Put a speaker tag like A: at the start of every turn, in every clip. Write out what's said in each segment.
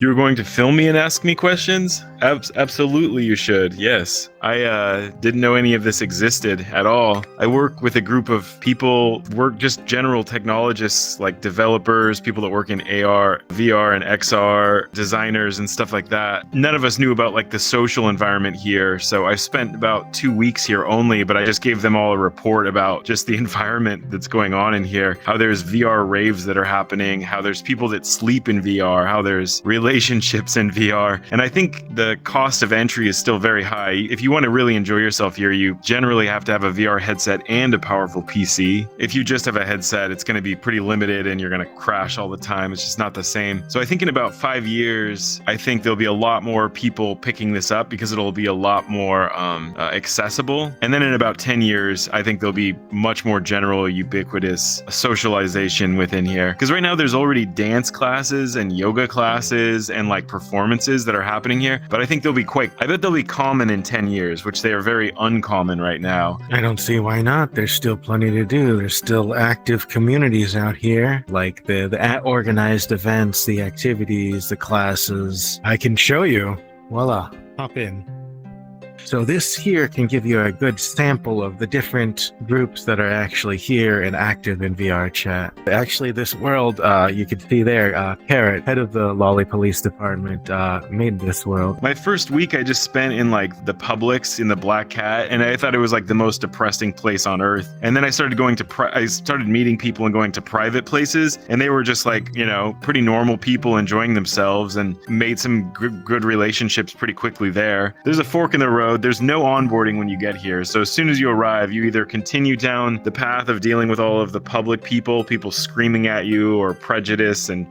A: You were going to film me and ask me questions? Absolutely, you should. Yes. I didn't know any of this existed at all. I work with a group of people, just general technologists like developers, people that work in AR, VR, and XR, designers, and stuff like that. None of us knew about like the social environment here, so I spent about 2 weeks here only, but I just gave them all a report about just the environment that's going on in here, how there's VR raves that are happening, how there's people that sleep in VR, how there's relationships in VR, and I think the cost of entry is still very high. If you want to really enjoy yourself here, you generally have to have a VR headset and a powerful PC. If you just have a headset, it's going to be pretty limited and you're going to crash all the time. It's just not the same. So I think in about 5 years, I think there'll be a lot more people picking this up because it'll be a lot more accessible. And then in about 10 years, I think there'll be much more general, ubiquitous socialization within here. Because right now there's already dance classes and yoga classes and like performances that are happening here. But I think I bet they'll be common in 10 years, which they are very uncommon right now.
B: I don't see why not. There's still plenty to do. There's still active communities out here, like the organized events, the activities, the classes. I can show you. Voila, hop in. So this here can give you a good sample of the different groups that are actually here and active in VR chat. Actually, this world, you can see there, Carrot, head of the Lolly Police Department, made this world.
A: My first week I just spent in like the Publix in the Black Cat, and I thought it was like the most depressing place on earth. And then I started going to, I started meeting people and going to private places, and they were just like, you know, pretty normal people enjoying themselves and made some good relationships pretty quickly there. There's a fork in the road. There's no onboarding when you get here. So as soon as you arrive, you either continue down the path of dealing with all of the public people screaming at you or prejudice and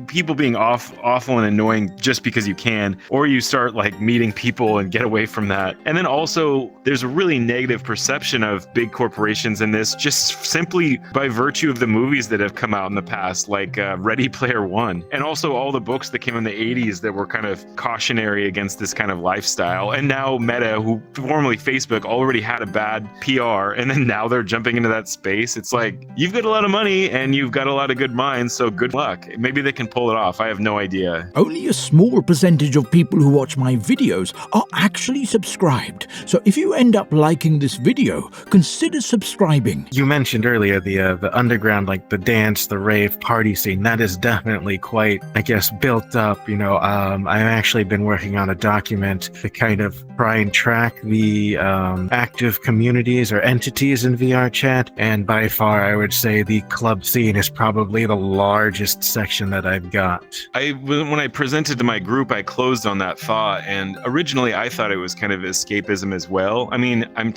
A: people being awful and annoying just because you can, or you start like meeting people and get away from that. And then also there's a really negative perception of big corporations in this just simply by virtue of the movies that have come out in the past, like Ready Player One, and also all the books that came in the 80s that were kind of cautionary against this kind of lifestyle. And now Meta, who formerly Facebook, already had a bad PR, and then now they're jumping into that space. It's like, you've got a lot of money and you've got a lot of good minds, so good luck. Maybe they can pull it off. I have no idea.
C: Only a small percentage of people who watch my videos are actually subscribed. So if you end up liking this video, consider subscribing.
B: You mentioned earlier the underground, like the dance, the rave party scene. That is definitely quite, I guess, built up. You know, I've actually been working on a document to kind of try and track the active communities or entities in VR chat, and by far I would say the club scene is probably the largest section that I've got.
A: When I presented to my group, I closed on that thought, and originally I thought it was kind of escapism as well. I mean, I'm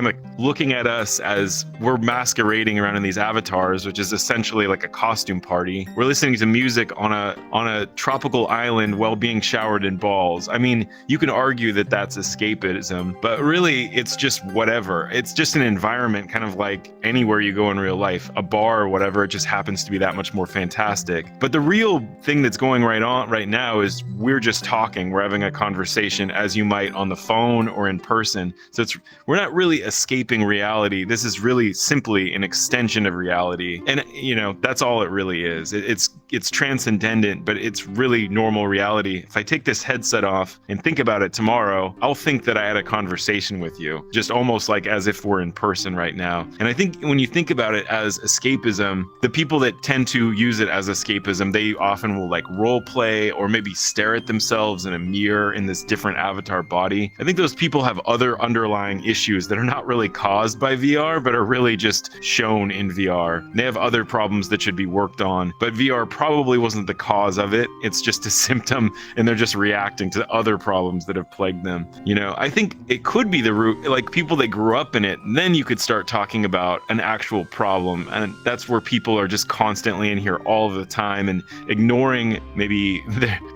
A: like looking at us as we're masquerading around in these avatars, which is essentially like a costume party. We're listening to music on a tropical island while being showered in balls. I mean, you can argue that that's escapism, but really it's just whatever. It's just an environment, kind of like anywhere you go in real life, a bar or whatever. It just happens to be that much more fantastic. But the real thing that's going right now is we're just talking. We're having a conversation as you might on the phone or in person. So we're not really escaping reality. This is really simply an extension of reality. And you know, that's all it really is. It's transcendent, but it's really normal reality. If I take this headset off and think about it tomorrow, I'll think that I had a conversation with you, just almost like as if we're in person right now. And I think when you think about it as escapism, the people that tend to use it as escapism, they often will like role play or maybe stare at themselves in a mirror in this different avatar body. I think those people have other underlying issues that are not really caused by VR, but are really just shown in VR. They have other problems that should be worked on, but VR probably wasn't the cause of it. It's just a symptom, and they're just reacting to other problems that have plagued them. You know, I think it could be the root, like people that grew up in it, then you could start talking about an actual problem. And that's where people are just constantly in here all of the time and ignoring maybe,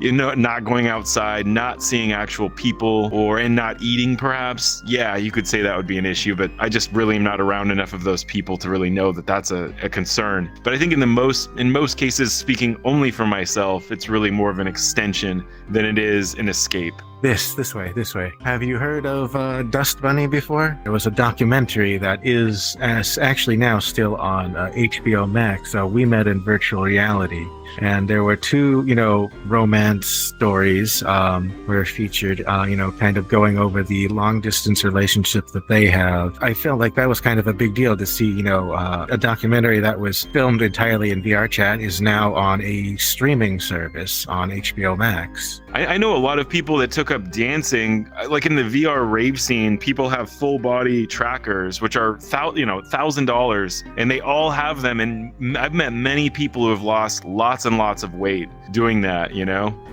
A: not going outside, not seeing actual people, and not eating perhaps. Yeah, you could say that would be an issue, but I just really am not around enough of those people to really know that that's a concern. But I think in most cases, speaking only for myself, it's really more of an extension than it is an escape.
B: This way. Have you heard of Dust Bunny before? There was a documentary that is actually now still on HBO Max. We Met in Virtual Reality. And there were two, romance stories were featured, kind of going over the long distance relationship that they have. I felt like that was kind of a big deal to see, a documentary that was filmed entirely in VRChat is now on a streaming service on HBO Max.
A: I know a lot of people that took up dancing, like in the VR rave scene, people have full body trackers, which are $1,000, and they all have them. And I've met many people who have lost lots and lots of weight doing that,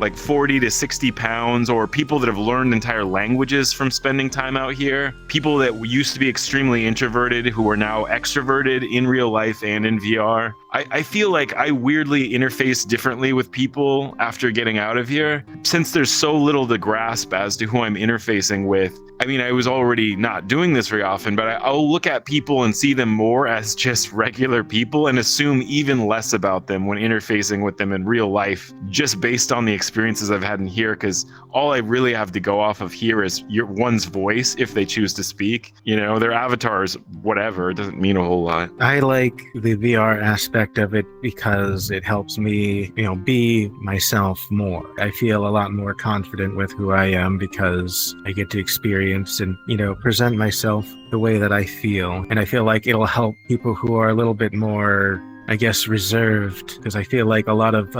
A: like 40 to 60 pounds, or people that have learned entire languages from spending time out here. People that used to be extremely introverted who are now extroverted in real life and in VR. I feel like I weirdly interface differently with people after getting out of here, since there's so little to grasp as to who I'm interfacing with. I mean, I was already not doing this very often, but I'll look at people and see them more as just regular people and assume even less about them when interfacing with them in real life, just based on the experiences I've had in here, because all I really have to go off of here is one's voice if they choose to speak. Their avatars, whatever, it doesn't mean a whole lot.
B: I like the VR aspect of it because it helps me, be myself more. I feel a lot more confident with who I am because I get to experience and, present myself the way that I feel. And I feel like it'll help people who are a little bit more, I guess, reserved, because I feel like a lot of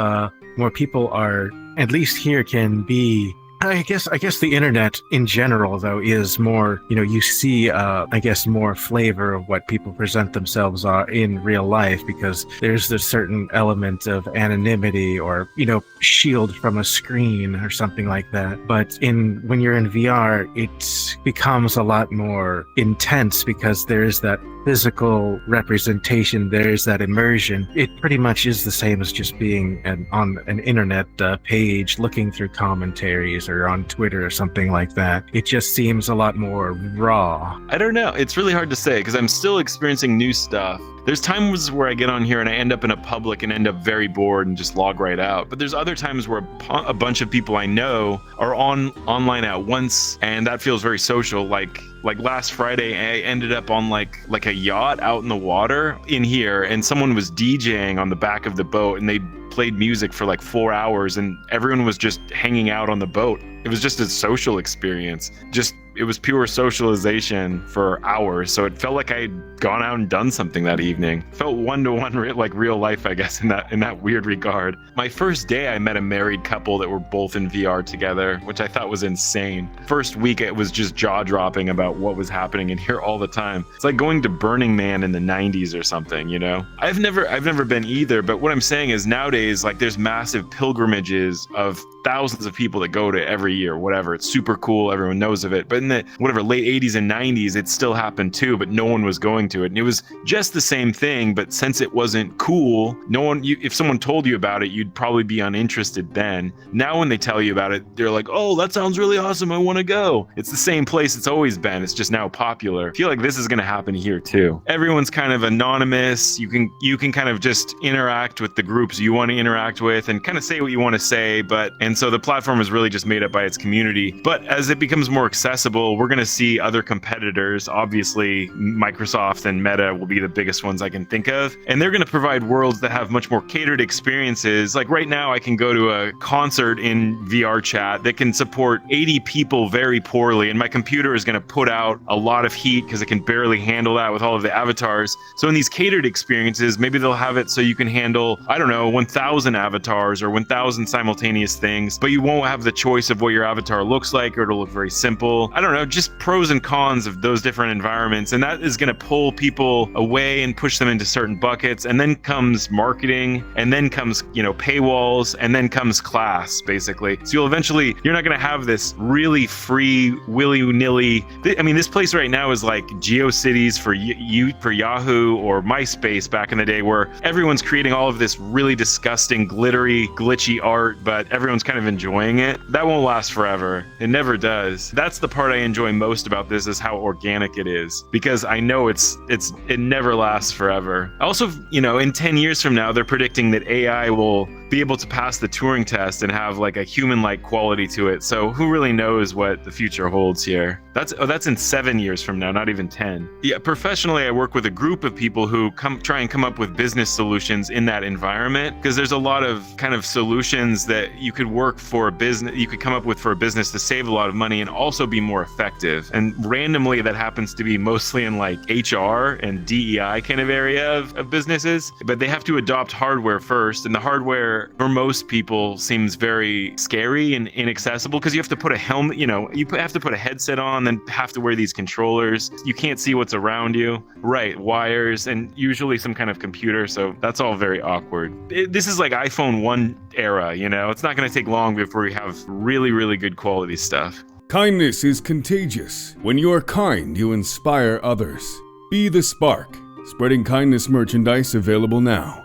B: more people are, at least here, can be. I guess the internet in general, though, is more, you see, I guess, more flavor of what people present themselves are in real life, because there's this certain element of anonymity or, shield from a screen or something like that. But when you're in VR, it becomes a lot more intense because there's that physical representation, there's that immersion. It pretty much is the same as just being on an internet page looking through commentaries or on Twitter or something like that. It just seems a lot more raw.
A: I don't know. It's really hard to say because I'm still experiencing new stuff. There's times where I get on here and I end up in a public and end up very bored and just log right out. But there's other times where a bunch of people I know are online at once, and that feels very social. Like last Friday, I ended up on like a yacht out in the water in here, and someone was DJing on the back of the boat, and they played music for like 4 hours, and everyone was just hanging out on the boat. It was just a social experience. It was pure socialization for hours. So it felt like I'd gone out and done something that evening. Felt one-to-one like real life, I guess, in that weird regard. My first day, I met a married couple that were both in VR together, which I thought was insane. First week, it was just jaw-dropping about what was happening in here all the time. It's like going to Burning Man in the 90s or something, I've never been either, but what I'm saying is nowadays, like, there's massive pilgrimages of thousands of people that go to every year, whatever. It's super cool. Everyone knows of it. But in the late 80s and 90s, it still happened too, but no one was going to it. And it was just the same thing, but since it wasn't cool, if someone told you about it, you'd probably be uninterested then. Now when they tell you about it, they're like, oh, that sounds really awesome. I want to go. It's the same place it's always been. It's just now popular. I feel like this is going to happen here too. Everyone's kind of anonymous. You can kind of just interact with the groups you want to interact with and kind of say what you want to say. And so the platform is really just made up by its community. But as it becomes more accessible, we're going to see other competitors. Obviously, Microsoft and Meta will be the biggest ones I can think of. And they're going to provide worlds that have much more catered experiences. Like right now, I can go to a concert in VR chat that can support 80 people very poorly. And my computer is going to put out a lot of heat because it can barely handle that with all of the avatars. So in these catered experiences, maybe they'll have it so you can handle, 1,000 avatars or 1,000 simultaneous things, but you won't have the choice of what your avatar looks like, or it'll look very simple. Just pros and cons of those different environments. And that is going to pull people away and push them into certain buckets. And then comes marketing, and then comes, paywalls, and then comes class, basically. So you're not going to have this really free, willy-nilly. This place right now is like GeoCities for Yahoo or MySpace back in the day, where everyone's creating all of this really disgusting, glittery, glitchy art, but everyone's kind of enjoying it. That won't last forever. It never does. That's the part I enjoy most about this, is how organic it is, because I know it never lasts forever. Also, in 10 years from now, they're predicting that AI will be able to pass the Turing test and have like a human-like quality to it. So who really knows what the future holds here? That's in 7 years from now, not even 10. Yeah, professionally, I work with a group of people who try and come up with business solutions in that environment, because there's a lot of kind of solutions that you could work for a business, you could come up with for a business to save a lot of money and also be more effective. And randomly, that happens to be mostly in like HR and DEI kind of area of businesses, but they have to adopt hardware first. And the hardware for most people seems very scary and inaccessible, because you have to put a helmet, you have to put a headset on, then have to wear these controllers. You can't see what's around you. Right, wires, and usually some kind of computer. So that's all very awkward. This is like iPhone 1 era, it's not going to take long before we have really, really good quality stuff.
D: Kindness is contagious. When you are kind, you inspire others. Be the spark. Spreading kindness merchandise available now.